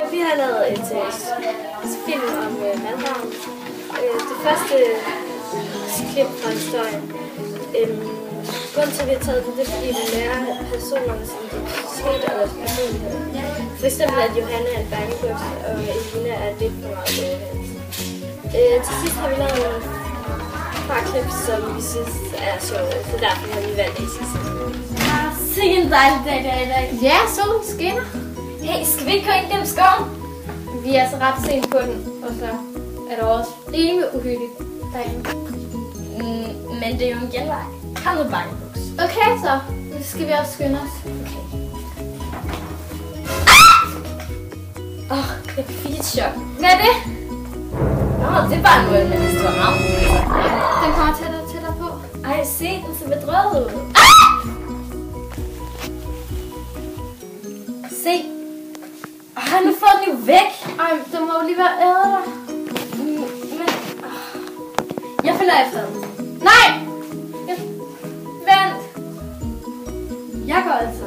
Vi har lavet et film om Valhavn. Det første klip fra historien. Grunden til, at vi har taget det er, fordi vi lærer personernes identitet og deres personlighed. For eksempel, at Johanna er en bangebuks, og Elina er lidt for meget overhændt. Til sidst har vi lavet nogle par klip, som vi synes er sjove, så derfor har vi valgt det i sidste. Sikke en dejlig dag der i dag. Ja, solen skinner. Hey, skal vi ikke gå ind gennem skoven? Vi er så ret sent på den, og så er der også rimelig uhyggeligt derinde. Men det er jo en genvej. Kom nu, bangebuks. Okay, så. Nu skal vi også skynde os. Okay. Jeg fik et chok. Hvad er det? Det er bare en mål, men det var ramt. Den kommer tættere og tættere på. Ej, se, den ser bedrøvet ud. Se. Nu får den jo væk. Ej, der må jo lige være æder der. Men... Jeg følger efter den. Nej! Vent! Jeg går altså